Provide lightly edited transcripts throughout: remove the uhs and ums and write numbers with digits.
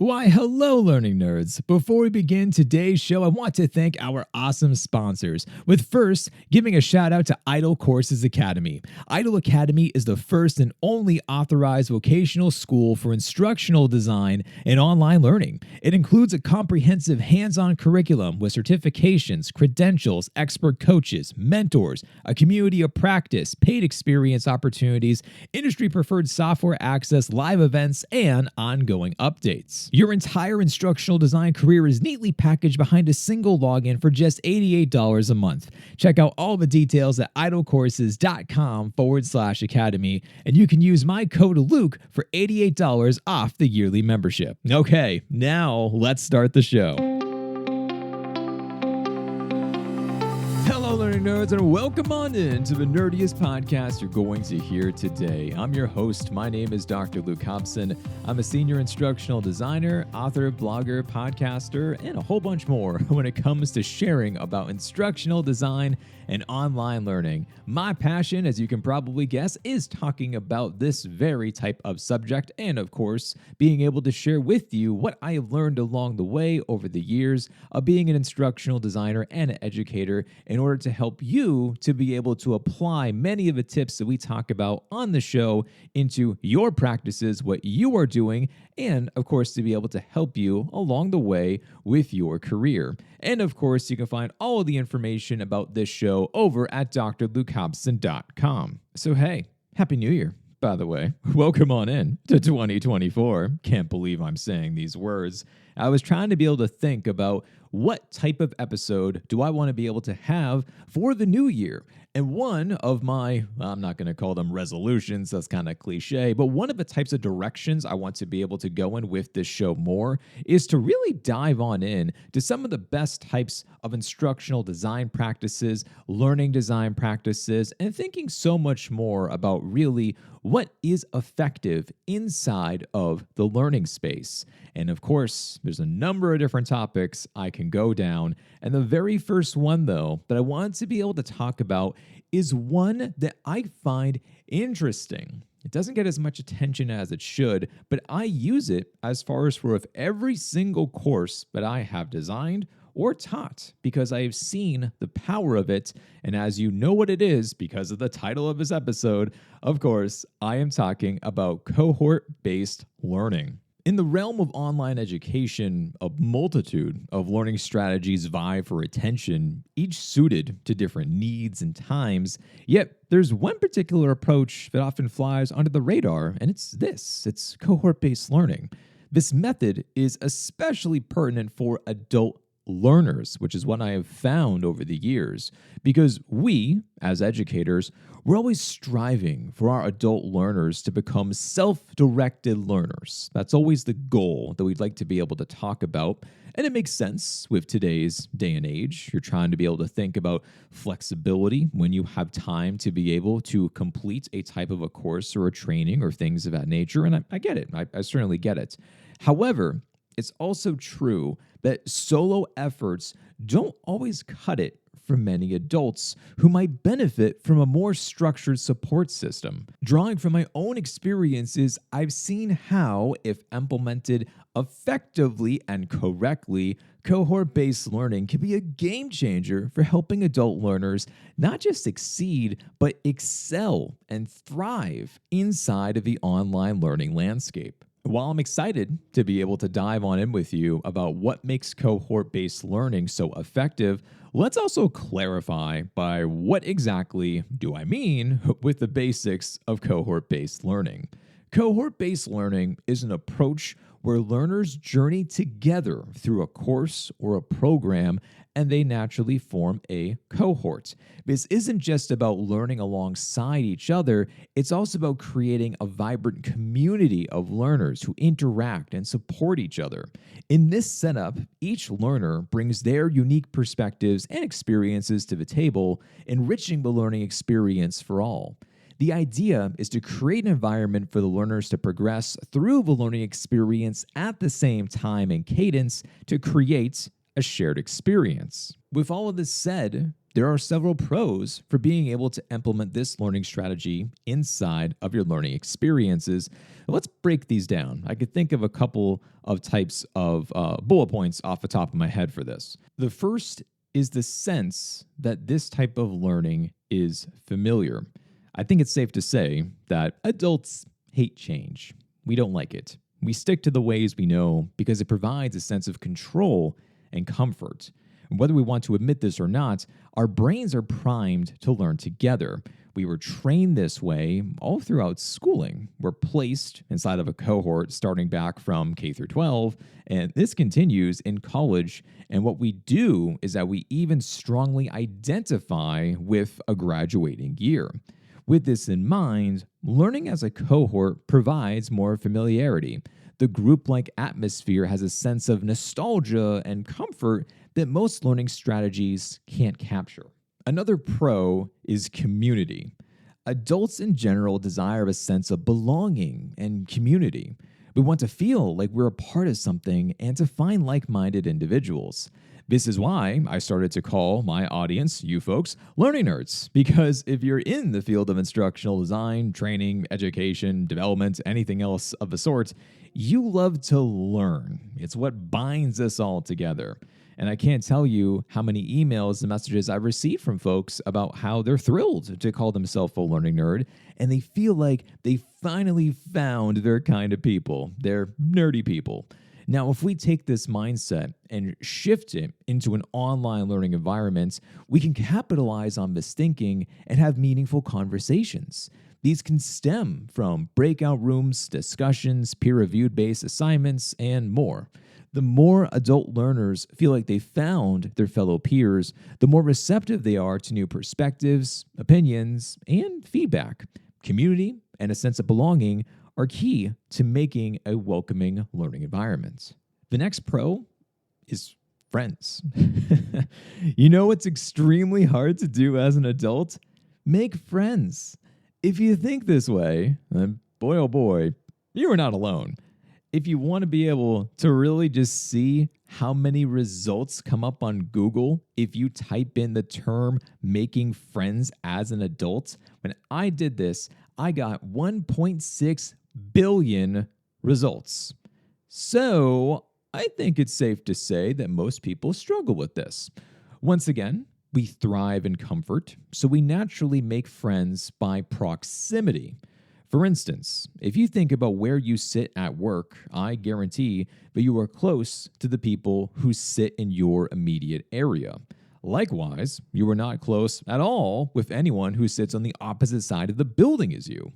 Why, hello, learning nerds. Before we begin today's show, I want to thank our awesome sponsors, with first giving a shout out to Idle Courses Academy. Idle Academy is the first and only authorized vocational school for instructional design and online learning. It includes a comprehensive hands-on curriculum with certifications, credentials, expert coaches, mentors, a community of practice, paid experience opportunities, industry-preferred software access, live events, and ongoing updates. Your entire instructional design career is neatly packaged behind a single login for just $88 a month. Check out all the details at idlecourses.com/academy, and you can use my code Luke for $88 off the yearly membership. Okay, now let's start the show. Hello, learning nerds, and welcome on in to the nerdiest podcast you're going to hear today. I'm your host. My name is Dr. Luke Hobson. I'm a senior instructional designer, author, blogger, podcaster, and a whole bunch more when it comes to sharing about instructional design and online learning. My passion, as you can probably guess, is talking about this very type of subject and, of course, being able to share with you what I have learned along the way over the years of being an instructional designer and an educator in order to help you to be able to apply many of the tips that we talk about on the show into your practices, what you are doing, and of course to be able to help you along the way with your career. And of course, you can find all of the information about this show over at drlukehobson.com. So hey, Happy New Year, by the way. Welcome on in to 2024. Can't believe I'm saying these words. I was trying to be able to think about what type of episode do I want to be able to have for the new year. And one of my, I'm not going to call them resolutions, that's kind of cliche, but one of the types of directions I want to be able to go in with this show more is to really dive on in to some of the best types of instructional design practices, learning design practices, and thinking so much more about really what is effective inside of the learning space. And of course, there's a number of different topics I can go down. And the very first one, though, that I wanted to be able to talk about is one that I find interesting. It doesn't get as much attention as it should, but I use it as far as for every single course that I have designed or taught because I have seen the power of it. And as you know what it is, because of the title of this episode, of course, I am talking about cohort-based learning. In the realm of online education, a multitude of learning strategies vie for attention, each suited to different needs and times. Yet there's one particular approach that often flies under the radar, and it's cohort-based learning. This method is especially pertinent for adult learners, which is what I have found over the years, because we, as educators, we're always striving for our adult learners to become self-directed learners. That's always the goal that we'd like to be able to talk about, and it makes sense with today's day and age. You're trying to be able to think about flexibility when you have time to be able to complete a type of a course or a training or things of that nature, and I get it. I certainly get it. However, it's also true that solo efforts don't always cut it for many adults who might benefit from a more structured support system. Drawing from my own experiences, I've seen how, if implemented effectively and correctly, cohort-based learning can be a game changer for helping adult learners not just succeed, but excel and thrive inside of the online learning landscape. While I'm excited to be able to dive on in with you about what makes cohort-based learning so effective, let's also clarify by what exactly do I mean with the basics of cohort-based learning. Cohort-based learning is an approach where learners journey together through a course or a program, and they naturally form a cohort. This isn't just about learning alongside each other, it's also about creating a vibrant community of learners who interact and support each other. In this setup, each learner brings their unique perspectives and experiences to the table, enriching the learning experience for all. The idea is to create an environment for the learners to progress through the learning experience at the same time and cadence to create a shared experience. With all of this said, there are several pros for being able to implement this learning strategy inside of your learning experiences. Let's break these down. I could think of a couple of types of bullet points off the top of my head for this. The first is the sense that this type of learning is familiar. I think it's safe to say that adults hate change. We don't like it. We stick to the ways we know because it provides a sense of control and comfort. And whether we want to admit this or not, our brains are primed to learn together. We were trained this way all throughout schooling. We're placed inside of a cohort starting back from K through 12, and this continues in college. And what we do is that we even strongly identify with a graduating year. With this in mind, learning as a cohort provides more familiarity. The group-like atmosphere has a sense of nostalgia and comfort that most learning strategies can't capture. Another pro is community. Adults in general desire a sense of belonging and community. We want to feel like we're a part of something and to find like-minded individuals. This is why I started to call my audience, you folks, learning nerds, because if you're in the field of instructional design, training, education, development, anything else of the sort, you love to learn. It's what binds us all together. And I can't tell you how many emails and messages I've received from folks about how they're thrilled to call themselves a learning nerd, and they feel like they finally found their kind of people. They're nerdy people. Now, if we take this mindset and shift it into an online learning environment, we can capitalize on this thinking and have meaningful conversations. These can stem from breakout rooms, discussions, peer-reviewed based assignments, and more. The more adult learners feel like they found their fellow peers, the more receptive they are to new perspectives, opinions, and feedback. Community and a sense of belonging are key to making a welcoming learning environment. The next pro is friends. You know what's extremely hard to do as an adult? Make friends. If you think this way, then boy oh boy, you are not alone. If you want to be able to really just see how many results come up on Google if you type in the term making friends as an adult, when I did this, I got 1.6 billion results. So I think it's safe to say that most people struggle with this. Once again, we thrive in comfort, so we naturally make friends by proximity. For instance, if you think about where you sit at work, I guarantee that you are close to the people who sit in your immediate area. Likewise, you are not close at all with anyone who sits on the opposite side of the building as you.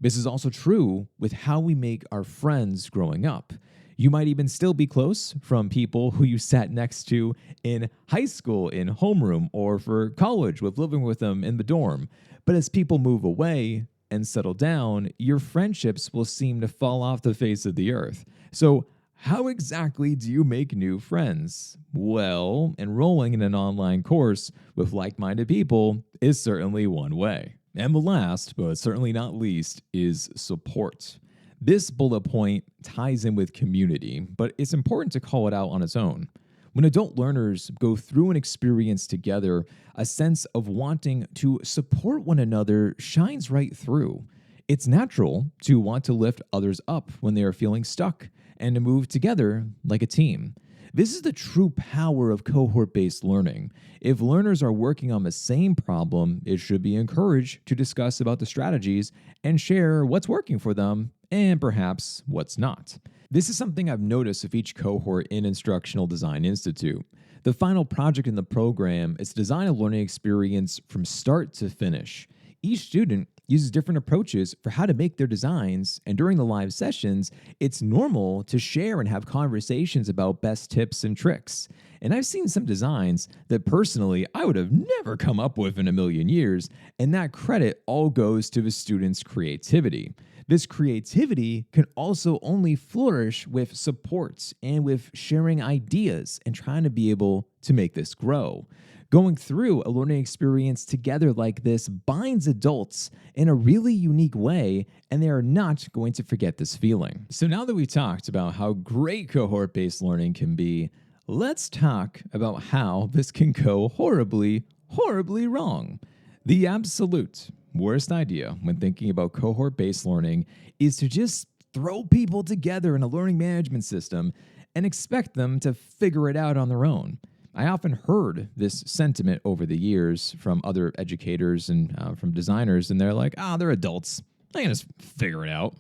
This is also true with how we make our friends growing up. You might even still be close from people who you sat next to in high school, in homeroom, or for college with living with them in the dorm. But as people move away and settle down, your friendships will seem to fall off the face of the earth. So how exactly do you make new friends? Well, enrolling in an online course with like-minded people is certainly one way. And the last, but certainly not least, is support. This bullet point ties in with community, but it's important to call it out on its own. When adult learners go through an experience together, a sense of wanting to support one another shines right through. It's natural to want to lift others up when they are feeling stuck and to move together like a team. This is the true power of cohort-based learning. If learners are working on the same problem, it should be encouraged to discuss about the strategies and share what's working for them and perhaps what's not. This is something I've noticed with each cohort in Instructional Design Institute. The final project in the program is to design a learning experience from start to finish. Each student uses different approaches for how to make their designs, and during the live sessions, it's normal to share and have conversations about best tips and tricks. And I've seen some designs that personally I would have never come up with in a million years, and that credit all goes to the students' creativity. This creativity can also only flourish with support and with sharing ideas and trying to be able to make this grow. Going through a learning experience together like this binds adults in a really unique way, and they are not going to forget this feeling. So now that we've talked about how great cohort-based learning can be, let's talk about how this can go horribly horribly wrong. The absolute worst idea when thinking about cohort-based learning is to just throw people together in a learning management system and expect them to figure it out on their own. I often heard this sentiment over the years from other educators and from designers, and they're like, they're adults. They can just figure it out.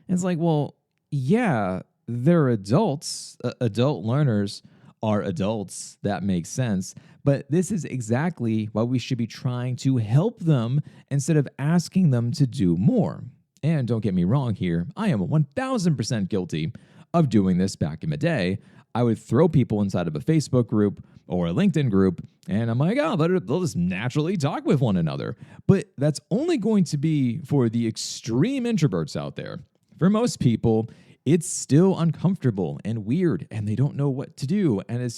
And it's like, well, yeah, they're adults. Adult learners are adults. That makes sense. But this is exactly why we should be trying to help them instead of asking them to do more. And don't get me wrong here, I am 1000% guilty of doing this back in the day. I would throw people inside of a Facebook group or a LinkedIn group, and I'm like, they'll just naturally talk with one another. But that's only going to be for the extreme introverts out there. For most people, it's still uncomfortable and weird, and they don't know what to do, and it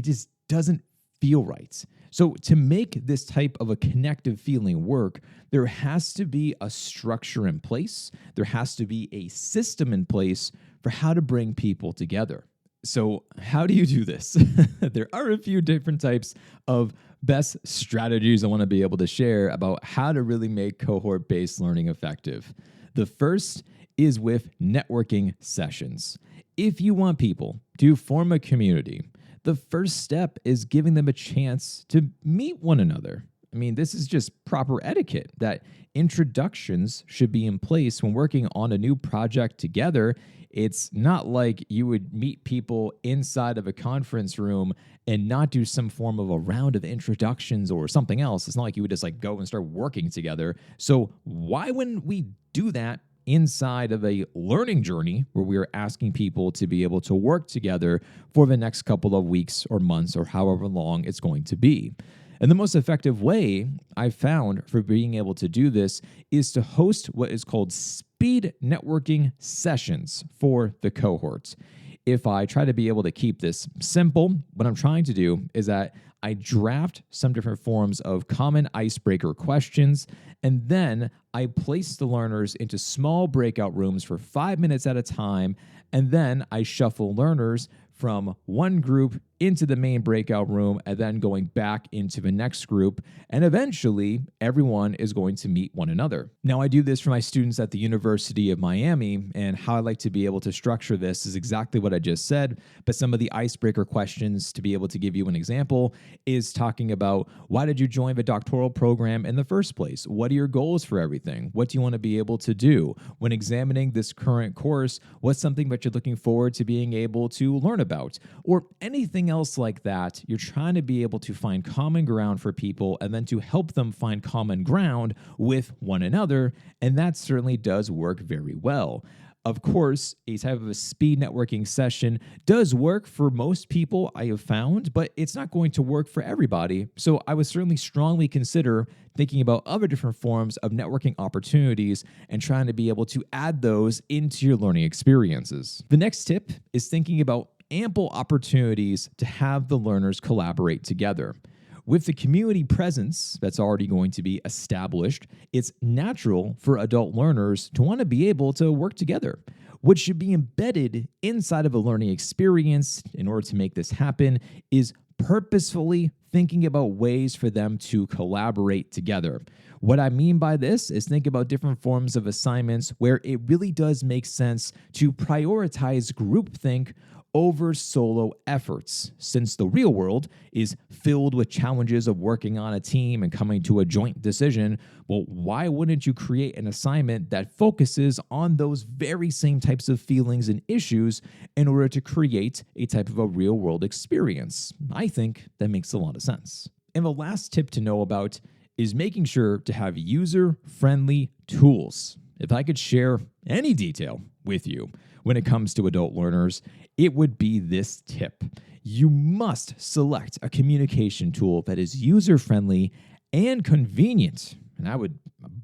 just doesn't feel right. So to make this type of a connective feeling work, there has to be a structure in place. There has to be a system in place for how to bring people together. So how do you do this? There are a few different types of best strategies I want to be able to share about how to really make cohort-based learning effective. The first is with networking sessions. If you want people to form a community, the first step is giving them a chance to meet one another. I mean, this is just proper etiquette that introductions should be in place when working on a new project together. It's not like you would meet people inside of a conference room and not do some form of a round of introductions or something else. It's not like you would just go and start working together. So why wouldn't we do that inside of a learning journey where we are asking people to be able to work together for the next couple of weeks or months or however long it's going to be? And the most effective way I've found for being able to do this is to host what is called speed networking sessions for the cohorts. If I try to be able to keep this simple, what I'm trying to do is that I draft some different forms of common icebreaker questions, and then I place the learners into small breakout rooms for 5 minutes at a time, and then I shuffle learners from one group into the main breakout room and then going back into the next group. And eventually, everyone is going to meet one another. Now, I do this for my students at the University of Miami, and how I like to be able to structure this is exactly what I just said. But some of the icebreaker questions, to be able to give you an example, is talking about, why did you join the doctoral program in the first place? What are your goals for everything? What do you want to be able to do? When examining this current course, what's something that you're looking forward to being able to learn about? Or anything else like that. You're trying to be able to find common ground for people and then to help them find common ground with one another. And that certainly does work very well. Of course, a type of a speed networking session does work for most people, I have found, but it's not going to work for everybody. So I would certainly strongly consider thinking about other different forms of networking opportunities and trying to be able to add those into your learning experiences. The next tip is thinking about ample opportunities to have the learners collaborate together. With the community presence that's already going to be established, it's natural for adult learners to want to be able to work together. What should be embedded inside of a learning experience in order to make this happen is purposefully thinking about ways for them to collaborate together. What I mean by this is think about different forms of assignments where it really does make sense to prioritize groupthink over solo efforts. Since the real world is filled with challenges of working on a team and coming to a joint decision, well, why wouldn't you create an assignment that focuses on those very same types of feelings and issues in order to create a type of a real world experience? I think that makes a lot of sense. And the last tip to know about is making sure to have user-friendly tools. If I could share any detail with you when it comes to adult learners, it would be this tip. You must select a communication tool that is user-friendly and convenient. And I would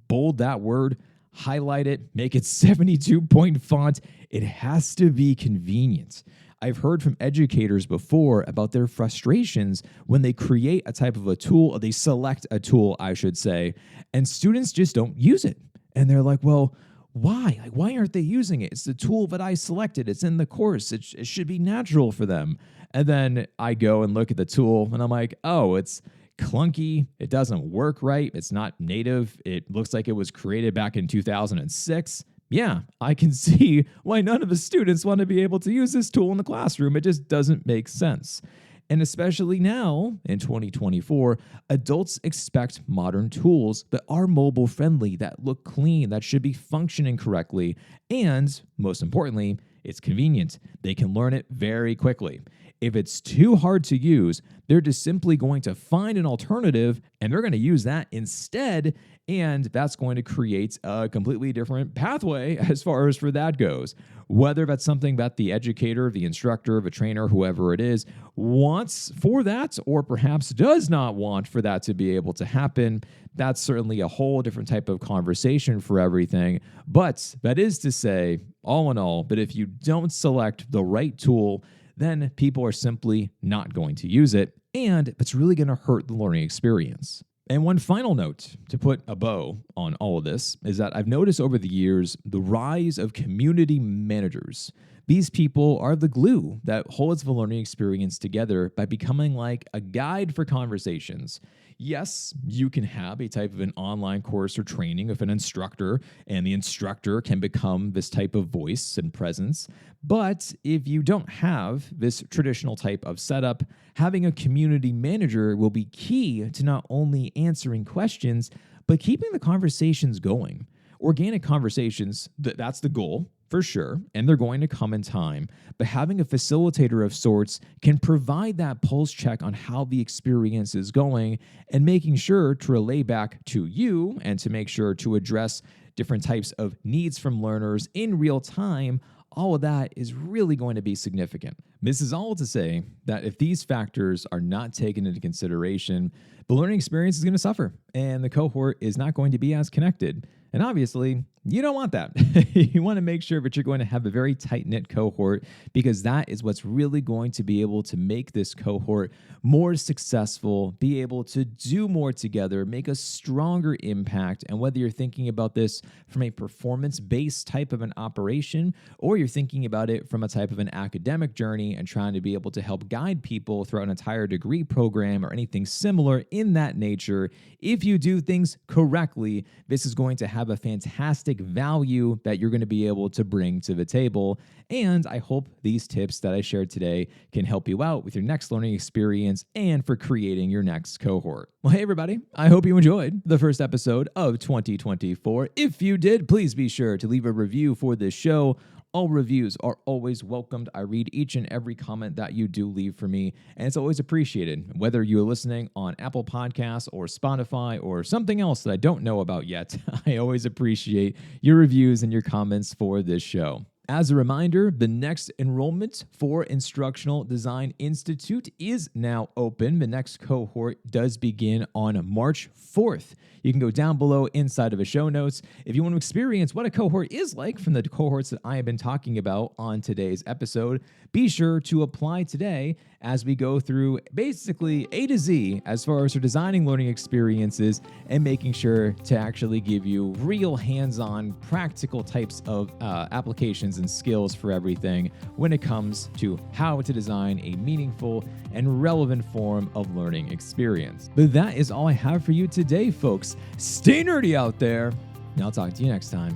bold that word, highlight it, make it 72-point font. It has to be convenient. I've heard from educators before about their frustrations when they create a type of a tool, or they select a tool, I should say, and students just don't use it. And they're like, well, why? Why aren't they using it? It's the tool that I selected. It's in the course. It should be natural for them. And then I go and look at the tool and I'm like, oh, it's clunky. It doesn't work right. It's not native. It looks like it was created back in 2006. Yeah, I can see why none of the students want to be able to use this tool in the classroom. It just doesn't make sense. And especially now, in 2024, adults expect modern tools that are mobile friendly, that look clean, that should be functioning correctly, and most importantly, it's convenient. They can learn it very quickly. If it's too hard to use, they're just simply going to find an alternative and they're going to use that instead. And that's going to create a completely different pathway as far as for that goes. Whether that's something that the educator, the instructor, the trainer, whoever it is, wants for that, or perhaps does not want for that to be able to happen, that's certainly a whole different type of conversation for everything. But that is to say, all in all, that if you don't select the right tool, then people are simply not going to use it, and it's really going to hurt the learning experience. And one final note to put a bow on all of this is that I've noticed over the years the rise of community managers. These people are the glue that holds the learning experience together by becoming like a guide for conversations. Yes, you can have a type of an online course or training with an instructor, and the instructor can become this type of voice and presence. But if you don't have this traditional type of setup, having a community manager will be key to not only answering questions, but keeping the conversations going. Organic conversations, that's the goal, for sure, and they're going to come in time. But having a facilitator of sorts can provide that pulse check on how the experience is going and making sure to relay back to you and to make sure to address different types of needs from learners in real time. All of that is really going to be significant. This is all to say that if these factors are not taken into consideration, the learning experience is going to suffer and the cohort is not going to be as connected. And obviously, you don't want that. You want to make sure that you're going to have a very tight-knit cohort, because that is what's really going to be able to make this cohort more successful, be able to do more together, make a stronger impact. And whether you're thinking about this from a performance-based type of an operation, or you're thinking about it from a type of an academic journey and trying to be able to help guide people throughout an entire degree program or anything similar in that nature, if you do things correctly, this is going to have a fantastic value that you're going to be able to bring to the table. And I hope these tips that I shared today can help you out with your next learning experience and for creating your next cohort. Well, hey, everybody, I hope you enjoyed the first episode of 2024. If you did, please be sure to leave a review for this show. All reviews are always welcomed. I read each and every comment that you do leave for me, and it's always appreciated. Whether you're listening on Apple Podcasts or Spotify or something else that I don't know about yet, I always appreciate your reviews and your comments for this show. As a reminder, the next enrollment for Instructional Design Institute is now open. The next cohort does begin on March 4th. You can go down below inside of the show notes if you want to experience what a cohort is like from the cohorts that I have been talking about on today's episode. Be sure to apply today as we go through basically A to Z as far as for designing learning experiences and making sure to actually give you real hands-on practical types of applications and skills for everything when it comes to how to design a meaningful and relevant form of learning experience. But that is all I have for you today, folks. Stay nerdy out there, and I'll talk to you next time.